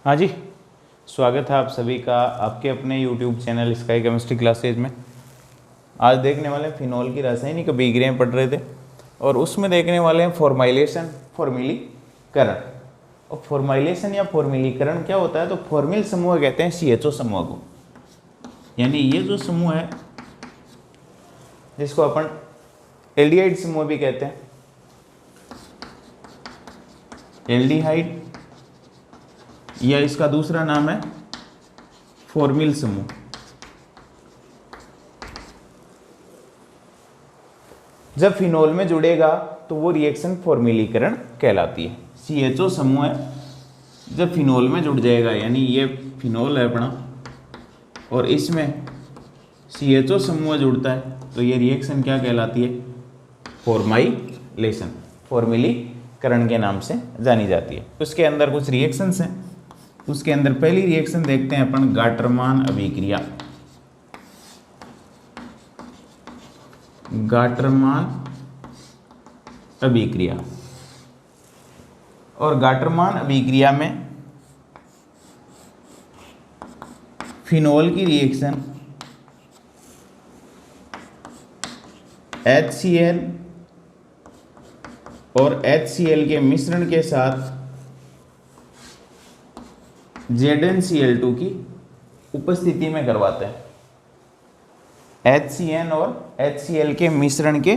हाँ जी, स्वागत है आप सभी का आपके अपने YouTube channel sky chemistry classes में। आज देखने वाले हैं फिनॉल की रासायनिक अभिक्रियाएं पढ़ रहे थे और उसमें देखने वाले हैं फॉर्माइलेशन, फॉर्मिलीकरण। और फॉर्माइलेशन या फॉर्मिलीकरण क्या होता है, तो फॉर्मिल समूह कहते हैं CHO समूह को। यानी ये जो समूह है जिसको अपन एल्डिहाइड समूह भी कहते हैं, एल्डिहाइड, या इसका दूसरा नाम है फॉर्मिल समूह। जब फिनोल में जुड़ेगा तो वो रिएक्शन फॉर्मिलीकरण कहलाती है। CHO समूह है, जब फिनोल में जुड़ जाएगा, यानी ये फिनोल है अपना और इसमें CHO समूह जुड़ता है तो ये रिएक्शन क्या कहलाती है, फॉर्माइलेशन, फॉर्मिलीकरण के नाम से जानी जाती है। उसके अंदर कुछ रिएक्शंस हैं, उसके अंदर पहली रिएक्शन देखते हैं अपन, गाटरमान अभिक्रिया। गाटरमान अभिक्रिया, और गाटरमान अभिक्रिया में फिनोल की रिएक्शन HCl और HCl के मिश्रण के साथ ZnCl2 की उपस्थिति में करवाते हैं। HCN और HCl के मिश्रण के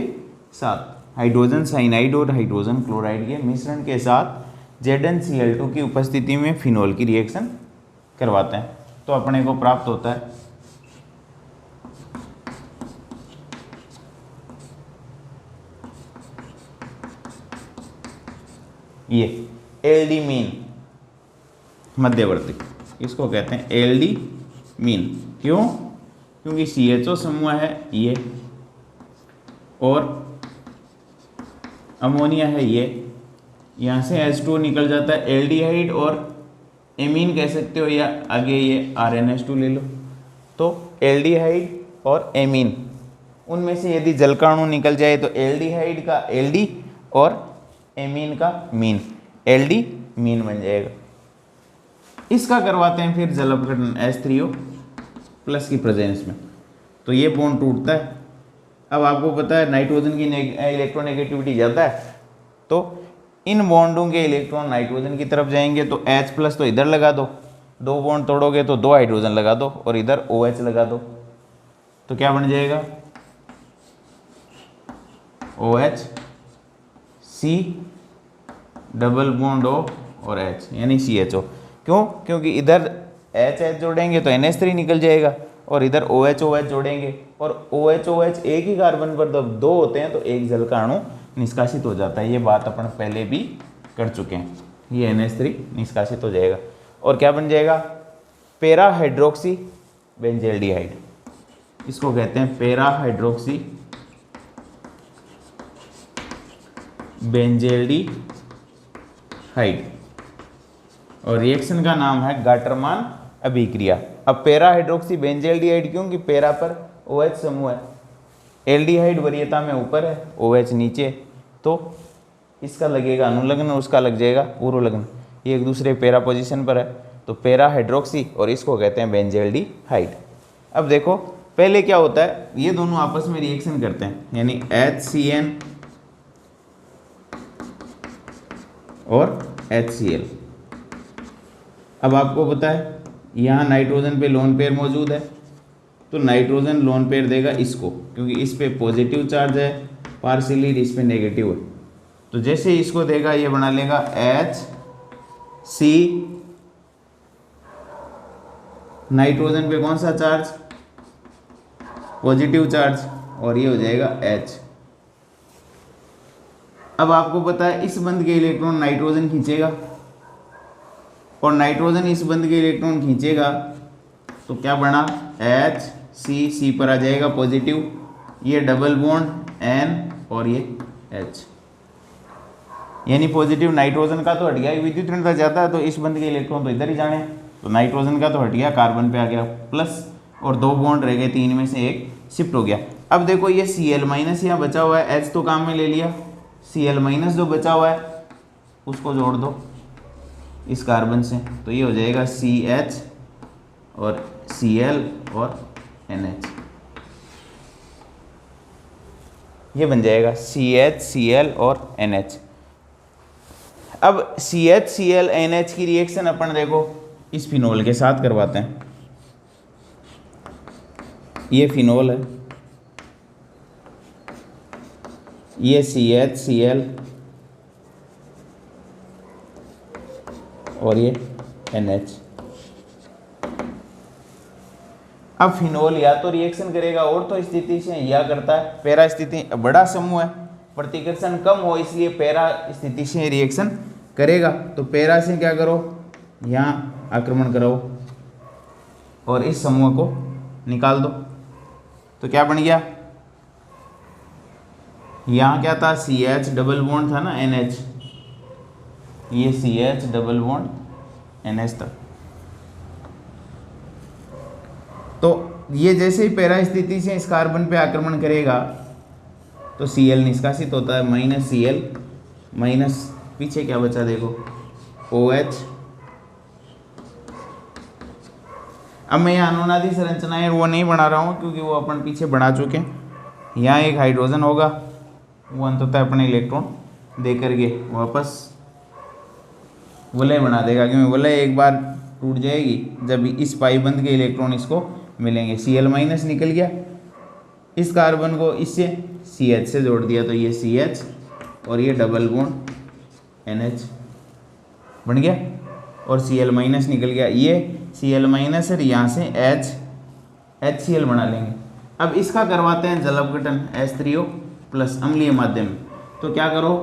साथ, हाइड्रोजन साइनाइड और हाइड्रोजन क्लोराइड के मिश्रण के साथ ZnCl2 की उपस्थिति में फिनोल की रिएक्शन करवाते हैं तो अपने को प्राप्त होता है ये एल्डिमीन मध्यवर्ती, इसको कहते हैं एल्डिमीन। क्यों? क्योंकि CHO समूह है ये और अमोनिया है ये, यहाँ से H2 निकल जाता है, एल्डिहाइड और एमीन कह सकते हो, या आगे ये RnH2 ले लो। तो एल्डिहाइड और एमीन, उनमें से यदि जलकाणु निकल जाए तो एल्डिहाइड का एल्डी और एमीन का मीन, एल्डी मीन बन जाएगा। इसका करवाते हैं फिर जल अपघटन H3O प्लस की प्रेजेंस में, तो ये बॉन्ड टूटता है। अब आपको पता है नाइट्रोजन की इलेक्ट्रोनेगेटिविटी ज़्यादा है, तो इन बॉन्डों के इलेक्ट्रॉन नाइट्रोजन की तरफ जाएंगे तो H प्लस तो इधर लगा दो, दो बॉन्ड तोड़ोगे तो 2 हाइड्रोजन लगा दो और इधर OH लगा दो, तो क्या बन जाएगा, OH C double bond O और H, यानी CHO। क्यों? क्योंकि इधर HH जोड़ेंगे तो NH3 निकल जाएगा और इधर OH जोड़ेंगे और OH एक ही कार्बन पर जब 2 होते हैं तो एक जलकाणु निष्कासित हो जाता है। ये बात अपन पहले भी कर चुके हैं। ये NH3 निष्कासित हो जाएगा और क्या बन जाएगा, पैरा हाइड्रोक्सी बेंजेल्डिहाइड। इसको कहते हैं पैरा हाइड्रोक्सी बेंजेल्डिहाइड और रिएक्शन का नाम है गाटरमान अभिक्रिया। अब पैरा हाइड्रोक्सी बेंजेल्डिहाइड क्यों? कि पैरा पर OH समूह है, एल्डिहाइड वरीयता में ऊपर है, OH नीचे, तो इसका लगेगा अनुलग्न, उसका लग जाएगा पूर्वलग्न। ये एक दूसरे पैरा पोजीशन पर है, तो पैरा हाइड्रोक्सी और इसको कहते हैं बेंजेल्डिहाइड। अब देखो पहले क्या होता है, ये दोनों आपस में रिएक्शन करते हैं, यानी HCN और HCl। अब आपको पता है यहाँ नाइट्रोजन पे लोन पेयर मौजूद है, तो नाइट्रोजन लोन पेयर देगा इसको, क्योंकि इस पे पॉजिटिव चार्ज है पार्शियली, इस पे नेगेटिव है, तो जैसे इसको देगा ये बना लेगा HC, नाइट्रोजन पे कौन सा चार्ज, पॉजिटिव चार्ज, और ये हो जाएगा H। अब आपको पता है इस बंध के इलेक्ट्रॉन नाइट्रोजन खींचेगा और नाइट्रोजन इस बंध के इलेक्ट्रॉन खींचेगा, तो क्या बना, HC पर आ जाएगा पॉजिटिव, ये डबल बॉन्ड N और ये H, यानी पॉजिटिव नाइट्रोजन का तो हट गया, विद्युत ऋणता ज़्यादा है तो इस बंध के इलेक्ट्रॉन तो इधर ही जाने, तो नाइट्रोजन का तो हट गया, कार्बन पे आ गया प्लस और 2 बॉन्ड रह गए, 3 में से 1 शिफ्ट हो गया। अब देखो ये Cl माइनस यहाँ बचा हुआ है, H तो काम में ले लिया, Cl माइनस जो बचा हुआ है उसको जोड़ दो, इस कार्बन से, तो ये हो जाएगा CH और Cl और NH, ये बन जाएगा CH Cl और NH। अब CH Cl NH की रिएक्शन अपन देखो इस फिनोल के साथ करवाते हैं। ये फिनोल है, ये CH Cl और ये NH। अब फिनोल या तो रिएक्शन करेगा और तो स्थिति से, या करता है पैरा स्थिति, बड़ा समूह है, प्रतिकर्षण कम हो इसलिए पैरा स्थिति से रिएक्शन करेगा। तो पैरा से क्या करो, यहाँ आक्रमण कराओ और इस समूह को निकाल दो। तो क्या बन गया, यहाँ क्या था, CH डबल बॉन्ड था ना NH, ये CH डबल बॉन्ड NH था। तो ये जैसे ही पैरा स्थिति से इस कार्बन पे आक्रमण करेगा तो Cl निष्कासित होता है, माइनस Cl माइनस पीछे क्या बचा देखो OH। अब मैं यहाँ अनुनादी संरचनाएं वो नहीं बना रहा हूँ क्योंकि वो अपन पीछे बना चुके हैं। यहाँ एक हाइड्रोजन होगा, वो अंततः अपने इलेक्ट्रॉन दे करके वापस वलय बना देगा, क्योंकि वलय एक बार टूट जाएगी जब इस पाई बंद के इलेक्ट्रॉन इसको मिलेंगे। Cl माइनस निकल गया, इस कार्बन को इससे CH से जोड़ दिया तो ये CH और ये डबल बॉन्ड NH बन गया, और Cl माइनस निकल गया, ये Cl माइनस है, यहाँ से HCl बना लेंगे। अब इसका करवाते हैं जल अपघटन H3O प्लस अम्लीय माध्यम। तो क्या करो,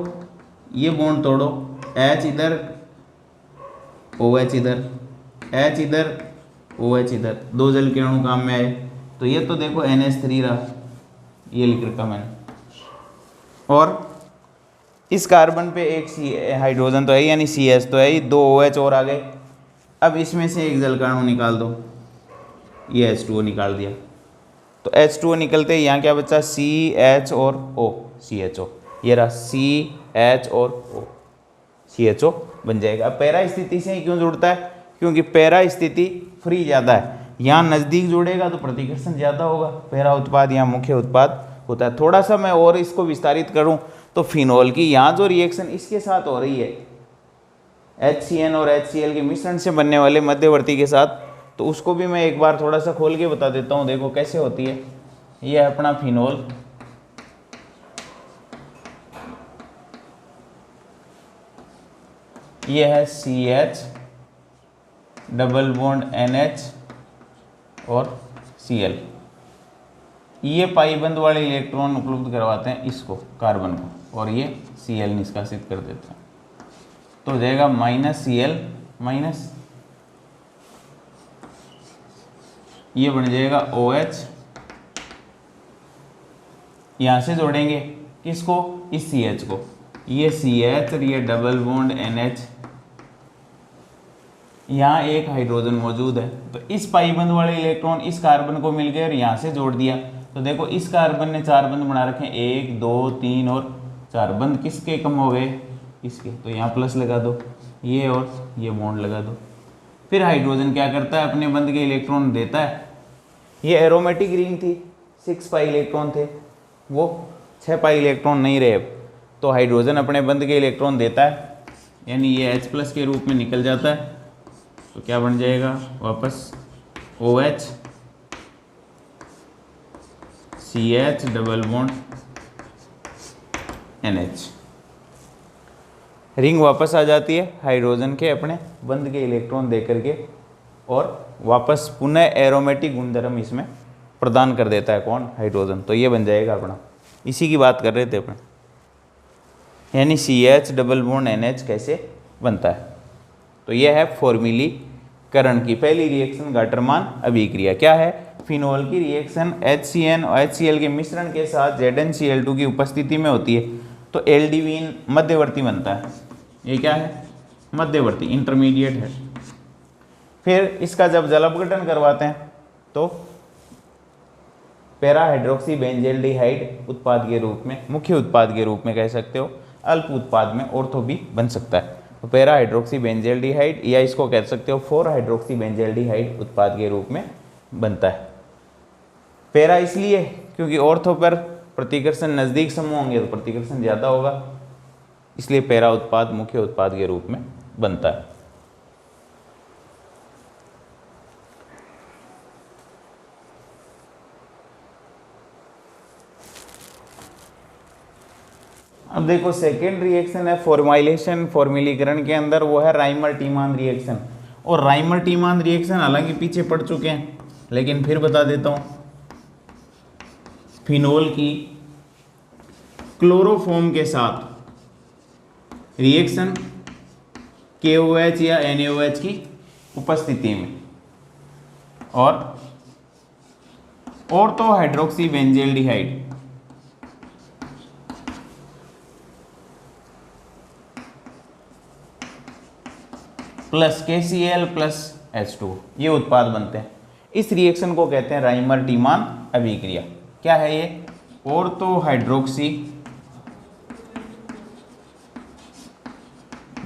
ये बॉन्ड तोड़ो, H इधर OH इधर, H इधर OH इधर, दो जल के अणु काम में आए। तो ये तो देखो NH3 रहा, ये लिख रखा मैंने, और इस कार्बन पे एक हाइड्रोजन तो है यानी CH तो है ही, दो OH और आ गए। अब इसमें से एक जल का अणु निकाल दो, ये H2O निकाल दिया। तो H2O निकलते ही यहाँ क्या बचा, CH और O, CHO, ये रहा CH और O, CHO बन जाएगा। अब पैरा स्थिति से ही क्यों जुड़ता है, क्योंकि पैरा स्थिति फ्री ज़्यादा है, यहाँ नज़दीक जुड़ेगा तो प्रतिकर्षण ज़्यादा होगा, पैरा उत्पाद यहाँ मुख्य उत्पाद होता है। थोड़ा सा मैं और इसको विस्तारित करूँ तो फिनोल की यहाँ जो रिएक्शन इसके साथ हो रही है HCN और HCl के मिश्रण से बनने वाले मध्यवर्ती के साथ, तो उसको भी मैं एक बार थोड़ा सा खोल के बता देता हूँ। देखो कैसे होती है, ये है अपना फिनोल, ये है CH डबल बॉन्ड NH और Cl, ये पाईबंद वाले इलेक्ट्रॉन उपलब्ध करवाते हैं इसको कार्बन को, और ये Cl निष्कासित कर देते हैं। तो हो जाएगा माइनस Cl माइनस, ये बन जाएगा OH, यहाँ से जोड़ेंगे किसको, इस CH को, ये CH और ये डबल बॉन्ड NH, यहाँ एक हाइड्रोजन मौजूद है। तो इस पाईबंद वाले इलेक्ट्रॉन इस कार्बन को मिल गए और यहाँ से जोड़ दिया। तो देखो इस कार्बन ने 4 बंध बना रखे हैं, 1 2 3 और 4 बंध किसके कम हो गए, इसके। तो यहाँ प्लस लगा दो, ये और ये बॉन्ड लगा दो। फिर हाइड्रोजन क्या करता है, अपने बंध के इलेक्ट्रॉन देता है। ये एरोमेटिक रिंग थी, 6 पाई इलेक्ट्रॉन थे, वो 6 पाई इलेक्ट्रॉन नहीं रहे। तो हाइड्रोजन अपने बंध के इलेक्ट्रॉन देता है, यानी ये H+ के रूप में निकल जाता है। तो क्या बन जाएगा वापस OH CH double bond NH, ring वापस आ जाती है हाइड्रोजन के अपने बंध के इलेक्ट्रॉन दे करके, और वापस पुनः एरोमेटिक गुणधर्म इसमें प्रदान कर देता है कौन, हाइड्रोजन। तो ये बन जाएगा अपना, इसी की बात कर रहे थे अपन, यानी CH डबल बॉन्ड NH कैसे बनता है। तो यह है फॉर्म्युलीकरण की पहली रिएक्शन, गाटरमान अभिक्रिया। क्या है, फिनोल की रिएक्शन HCN और HCl के मिश्रण के साथ ZnCl2 की उपस्थिति में होती है। तो एल्डिवीन मध्यवर्ती बनता है, ये क्या है, मध्यवर्ती, इंटरमीडिएट है। फिर इसका जब जल अपघटन करवाते हैं तो पैरा हाइड्रोक्सी बेंजेल्डिहाइड उत्पाद के रूप में, मुख्य उत्पाद के रूप में कह सकते हो, अल्प उत्पाद में ऑर्थो भी बन सकता है। तो पैरा हाइड्रोक्सी बेंजल्डिहाइड या इसको कह सकते हो 4 हाइड्रोक्सी बेंजल्डिहाइड उत्पाद के रूप में बनता है। पैरा इसलिए क्योंकि ऑर्थो पर प्रतिकर्षण नज़दीक समूह होंगे तो प्रतिकर्षण ज़्यादा होगा, इसलिए पैरा उत्पाद मुख्य उत्पाद के रूप में बनता है। अब देखो सेकेंड रिएक्शन है फॉर्माइलेशन, फॉर्मिलीकरण के अंदर, वो है राइमर टीमान रिएक्शन। और राइमर टीमान रिएक्शन हालांकि पीछे पढ़ चुके हैं लेकिन फिर बता देता हूँ। फिनोल की क्लोरोफॉर्म के साथ रिएक्शन KOH या NaOH की उपस्थिति में और ortho hydroxy benzaldehyde plus KCl plus H2 ये उत्पाद बनते हैं। इस रिएक्शन को कहते हैं राइमर टीमान अभिक्रिया। क्या है ये? Ortho hydroxy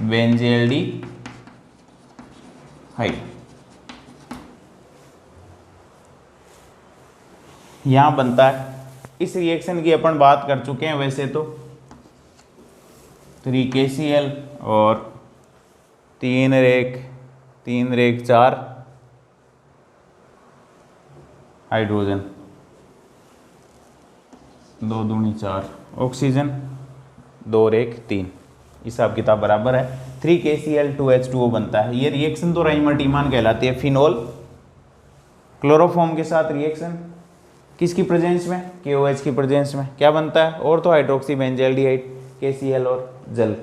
benzaldehyde. यहां बनता है। इस रिएक्शन की अपन बात कर चुके हैं वैसे तो 3KCl और 3 रेख 4 हाइड्रोजन, 2 दूनी 4 ऑक्सीजन, 2 रेख 3, हिसाब किताब बराबर है। 3KCl 2H2O बनता है। ये रिएक्शन तो राइमर टीमान कहलाती है। फिनोल क्लोरोफॉर्म के साथ रिएक्शन किसकी प्रेजेंस में? KOH की प्रेजेंस में क्या बनता है? ऑर्थो हाइड्रोक्सी बेंजल्डिहाइड, KCl और जल।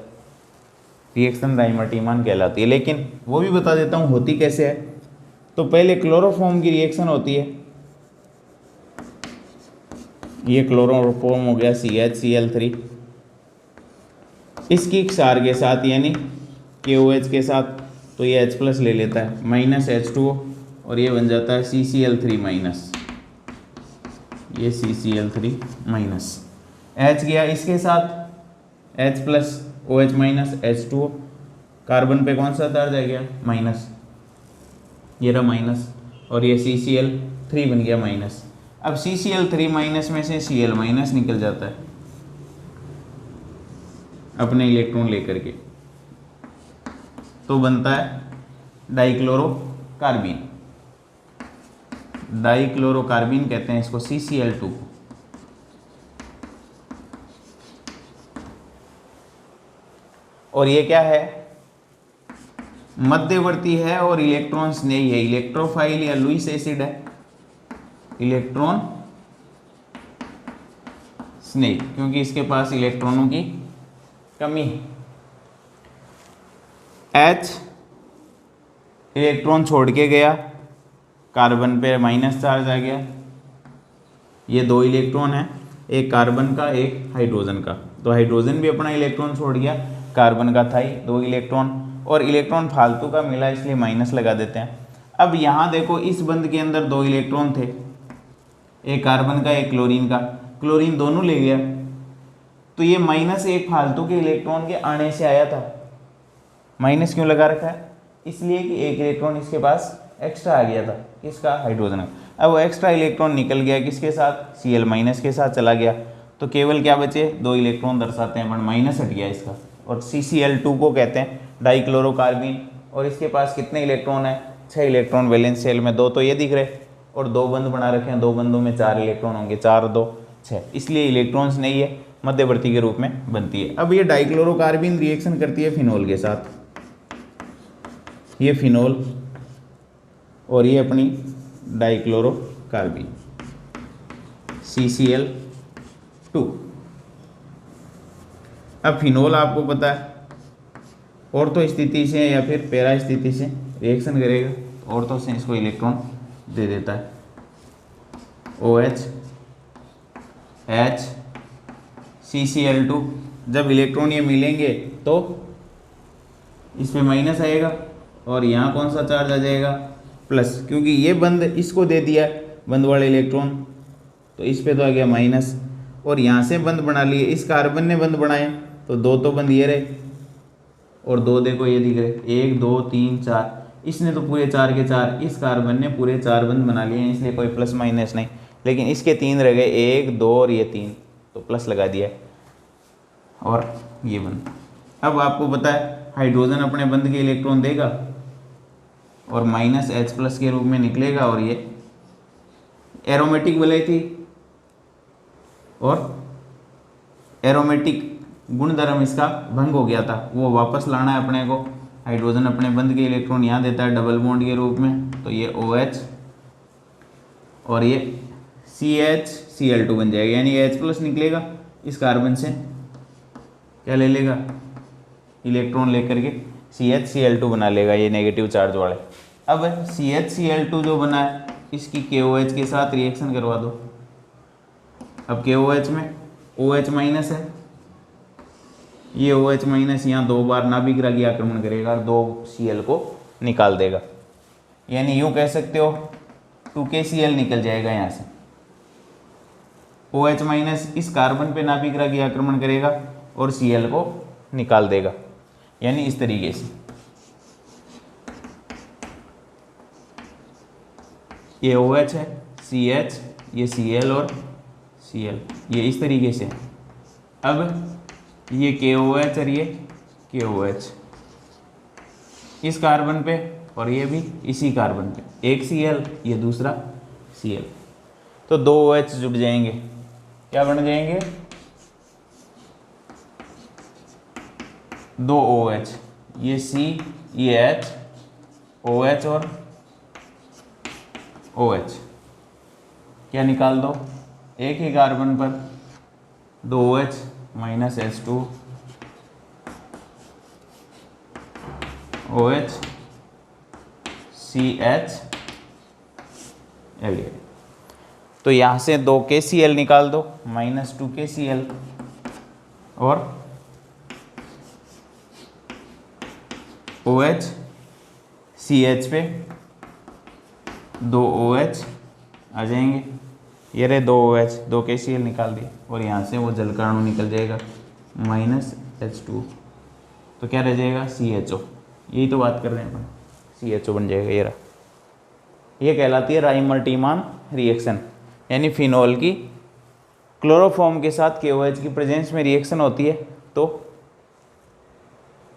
रिएक्शन राइमर टीमान कहलाती है। लेकिन वो भी बता देता हूँ होती कैसे है। तो पहले क्लोरोफॉर्म की रिएक्शन होती है। ये क्लोरोफॉर्म हो गया CHCl3, इसकी क्षार के साथ यानी KOH के साथ, तो ये H+ ले लेता है माइनस H2O और ये बन जाता है CCl3 माइनस, ये CCl3 माइनस। H गया इसके साथ H+ OH minus H2O, carbon पे कौन सा चार्ज आ गया? माइनस, ये रहा माइनस, और ये CCl3 बन गया माइनस। अब CCl3 माइनस में से Cl माइनस निकल जाता है अपने इलेक्ट्रॉन लेकर के, तो बनता है डाइक्लोरोकार्बीन। डाइक्लोरोकार्बीन कहते हैं इसको, CCl2 को। और ये क्या है? मध्यवर्ती है और इलेक्ट्रॉन स्नेही है। इलेक्ट्रोफाइल या लुईस एसिड है, इलेक्ट्रॉन स्नेही, क्योंकि इसके पास इलेक्ट्रॉनों की कमी है। H इलेक्ट्रॉन छोड़ के गया, कार्बन पे माइनस चार्ज आ गया। ये 2 इलेक्ट्रॉन है, एक कार्बन का एक हाइड्रोजन का, तो हाइड्रोजन भी अपना इलेक्ट्रॉन छोड़ गया, कार्बन का था ही 2 इलेक्ट्रॉन, और इलेक्ट्रॉन फालतू का मिला इसलिए माइनस लगा देते हैं। अब यहाँ देखो इस बंध के अंदर 2 इलेक्ट्रॉन थे, एक कार्बन का एक क्लोरीन का, क्लोरीन दोनों ले गया, तो ये माइनस एक फालतू के इलेक्ट्रॉन के आने से आया था। माइनस क्यों लगा रखा है? इसलिए कि एक इलेक्ट्रॉन इसके पास एक्स्ट्रा आ गया था, किसका? हाइड्रोजन का। अब वो एक्स्ट्रा इलेक्ट्रॉन निकल गया, किसके साथ? Cl माइनस के साथ चला गया, तो केवल क्या बचे? 2 इलेक्ट्रॉन दर्शाते हैं, बट माइनस हट गया इसका, और CCl2 को कहते हैं डाइक्लोरोकार्बीन। और इसके पास कितने इलेक्ट्रॉन है? 6 इलेक्ट्रॉन वैलेंस शेल में, 2 तो ये दिख रहे और 2 बंध बना रखे हैं, 2 बंधों में 4 इलेक्ट्रॉन होंगे, 4 2 6, इसलिए इलेक्ट्रॉन्स नहीं है, मध्यवर्ती के रूप में बनती है। अब ये डाइक्लोरोकार्बीन रिएक्शन करती है फिनोल के साथ, ये फिनोल और ये अपनी डाइक्लोरोकार्बीन CCl2। अब फिनोल आपको पता है ऑर्थो स्थिति से या फिर पैरा स्थिति से रिएक्शन करेगा, ऑर्थो से इसको इलेक्ट्रॉन दे देता है, OH H CCl2। जब इलेक्ट्रॉन ये मिलेंगे तो इस पे माइनस आएगा और यहाँ कौन सा चार्ज आ जाएगा? प्लस, क्योंकि ये बंद इसको दे दिया बंद वाले इलेक्ट्रॉन, तो इस पे तो आ गया माइनस, और यहाँ से बंद बना लिए, इस कार्बन ने बंद बनाए, तो 2 तो बंद ये रहे, और 2 देखो ये दिख रहे 1 2 3 4, इसने तो पूरे 4 के 4, इस कार्बन ने पूरे 4 बंध बना लिए हैं, इसलिए कोई प्लस माइनस नहीं, लेकिन इसके 3 रह गए 1 2 और ये 3, तो प्लस लगा दिया है और ये बंध। अब आपको पता है हाइड्रोजन अपने बंध के इलेक्ट्रॉन देगा और -H+ के रूप में निकलेगा, और ये एरोमेटिक वलय थी और एरोमेटिक गुणधर्म इसका भंग हो गया था, वो वापस लाना है अपने को। हाइड्रोजन अपने बंध के इलेक्ट्रॉन यहाँ देता है डबल बॉन्ड के रूप में, तो ये OH और ये CH बन जाएगा, यानी H+ निकलेगा इस कार्बन से, क्या ले लेगा इलेक्ट्रॉन लेकर के CH बना लेगा, ये नेगेटिव चार्ज वाले। अब CH जो बना है इसकी KOH के साथ रिएक्शन करवा दो। अब KOH में OH- है, ये OH- यहाँ 2 बार नाभिक रागी आक्रमण करेगा और 2 Cl को निकाल देगा, यानी यूँ कह सकते हो 2KCl निकल जाएगा यहाँ से। OH- इस कार्बन पे नाभिक रागी आक्रमण करेगा और Cl को निकाल देगा, यानी इस तरीके से। ये OH है, CH, ये Cl और Cl, ये इस तरीके से। अब ये KOH और ये KOH इस कार्बन पे और ये भी इसी कार्बन पे, एक Cl ये दूसरा Cl, तो 2 OH जुड़ जाएंगे, क्या बन जाएंगे 2 OH, ये C ये H, OH और OH, क्या निकाल दो एक ही कार्बन पर 2 OH -H2 OH CH L, तो यहाँ से 2 KCl निकाल दो -2 KCl और OH CH पे 2 OH आ जाएंगे, ये रहे 2 OH, 2 KCl निकाल दिए और यहाँ से वो जल का अणु निकल जाएगा -H2, तो क्या रह जाएगा CHO, यही तो बात कर रहे हैं अपन, CHO बन जाएगा ये रहा। ये कहलाती है राइमल्टीमान रिएक्शन, यानी फिनोल की क्लोरोफॉर्म के साथ KOH की प्रेजेंस में रिएक्शन होती है तो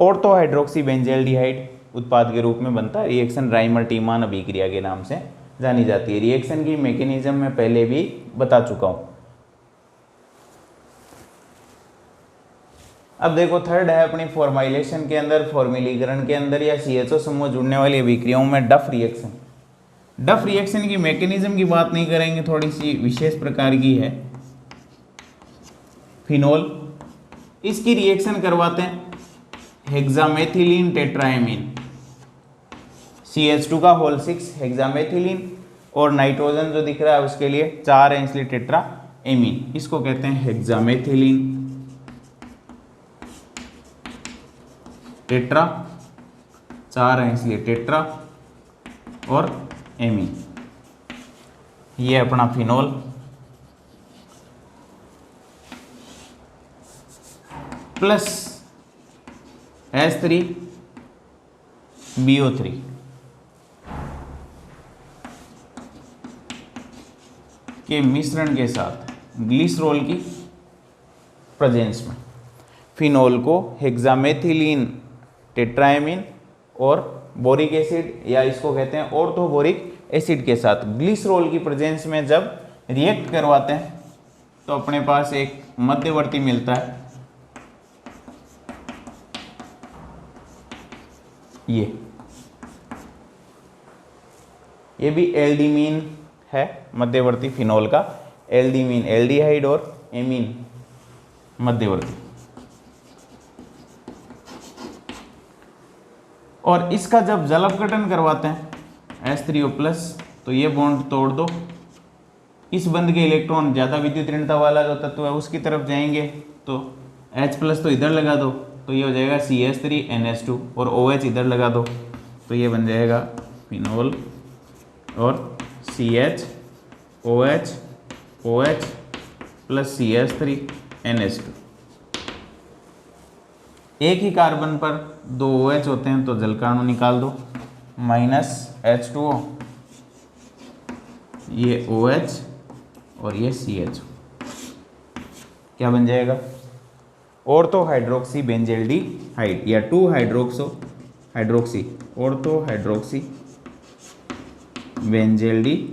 ऑर्थो हाइड्रोक्सी बेंजल्डिहाइड उत्पाद के रूप में बनता है। रिएक्शन राइमल्टीमान अभिक्रिया के नाम से जानी जाती है। रिएक्शन की मैकेनिज्म में पहले भी बता चुका हूं। अब देखो थर्ड है अपनी फॉर्माइलेशन के अंदर, फॉर्मिलीकरण के अंदर या CHO समूह जुड़ने वाली अभिक्रियाओं में डफ रिएक्शन। डफ रिएक्शन की मैकेनिज्म की बात नहीं करेंगे, थोड़ी सी विशेष प्रकार की है। फिनोल इसकी रिएक्शन करवाते हैं हेक्सामेथिलीन टेट्राएमीन, CH2 का होल 6 हेक्सामेथिलीन और नाइट्रोजन जो दिख रहा है उसके लिए 4 है इसलिए टेट्रा एमीन, इसको कहते हैं हेक्सामेथिलीन टेट्रा, 4 है इसलिए टेट्रा और एमीन। ये अपना फिनोल। प्लस H3BO3 के मिश्रण के साथ ग्लिसरॉल की प्रेजेंस में फिनोल को हेक्सामेथिलीन टेट्राएमीन और बोरिक एसिड या इसको कहते हैं ऑर्थोबोरिक एसिड के साथ ग्लिसरॉल की प्रेजेंस में जब रिएक्ट करवाते हैं तो अपने पास एक मध्यवर्ती मिलता है, ये भी एल्डिमीन है मध्यवर्ती फिनोल का, एल्डिमीन एल्डिहाइड और एमीन मध्यवर्ती। और इसका जब जल अपघटन करवाते हैं H3O+ तो ये बॉन्ड तोड़ दो, इस बंध के इलेक्ट्रॉन ज़्यादा विद्युत ऋणता वाला जो तत्व है उसकी तरफ जाएंगे तो H+ तो इधर लगा दो तो ये हो जाएगा CH3NH2 और OH इधर लगा दो तो ये बन जाएगा फिनोल और CH OH OH plus CH3NH2। एक ही कार्बन पर दो OH होते हैं तो जल का अणु निकाल दो, -H2O, ये OH और ये CH, क्या बन जाएगा? ऑर्थो हाइड्रोक्सी बेंजेल्डिहाइड या 2 hydroxo hydroxy ortho hydroxy benzaldehyde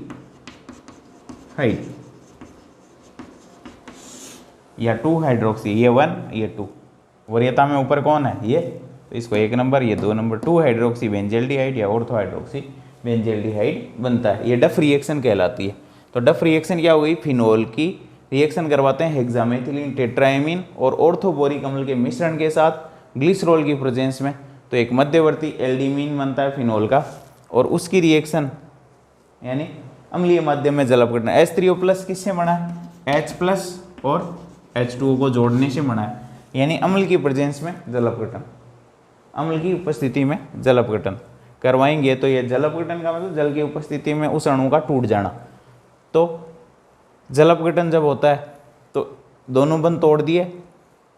या 2 हाइड्रोक्सी, ये 1 ये 2, वरीयता में ऊपर कौन है? ये, तो इसको 1 नंबर ये 2 नंबर, 2 हाइड्रोक्सी बेंजेल्डिहाइड या ऑर्थो हाइड्रोक्सी बेंजेल्डिहाइड बनता है। ये डफ रिएक्शन कहलाती है। तो डफ रिएक्शन क्या हो गई? फिनोल की रिएक्शन करवाते हैं हेक्सामेथिलीन टेट्राएमीन और ऑर्थोबोरिक अम्ल के मिश्रण के साथ ग्लिसरॉल की प्रेजेंस में, तो एक मध्यवर्ती एल्डिमीन बनता है फिनोल का, और उसकी रिएक्शन यानी अम्लीय माध्यम में जल अपघटन। H3O+ किससे बना है? H+ और H2O को जोड़ने से बना है, यानी अम्ल की प्रेजेंस में जल अपघटन, अम्ल की उपस्थिति में जल अपघटन करवाएंगे। तो ये जल अपघटन का मतलब जल की उपस्थिति में उस अणु का टूट जाना। तो जल अपघटन जब होता है तो दोनों बंध तोड़ दिए,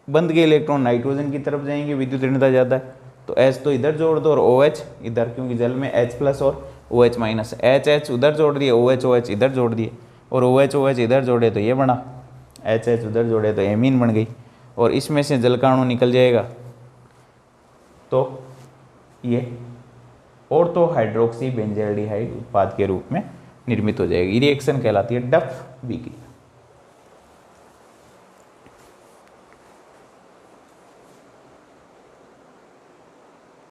बंध के इलेक्ट्रॉन नाइट्रोजन की तरफ जाएंगे, विद्युत ऋणता ज़्यादा है तो H तो इधर जोड़ दो और OH इधर, क्योंकि जल में H+ और OH-, H उधर जोड़ दिए, OH इधर जोड़ दिए, और OH इधर जोड़े तो ये बना, H उधर जोड़े तो एमीन बन गई, और इसमें से जल का अणु निकल जाएगा तो ये ऑर्थो हाइड्रोक्सी बेंजेल्डिहाइड उत्पाद के रूप में निर्मित हो जाएगी। रिएक्शन कहलाती है डफ विक्रिया।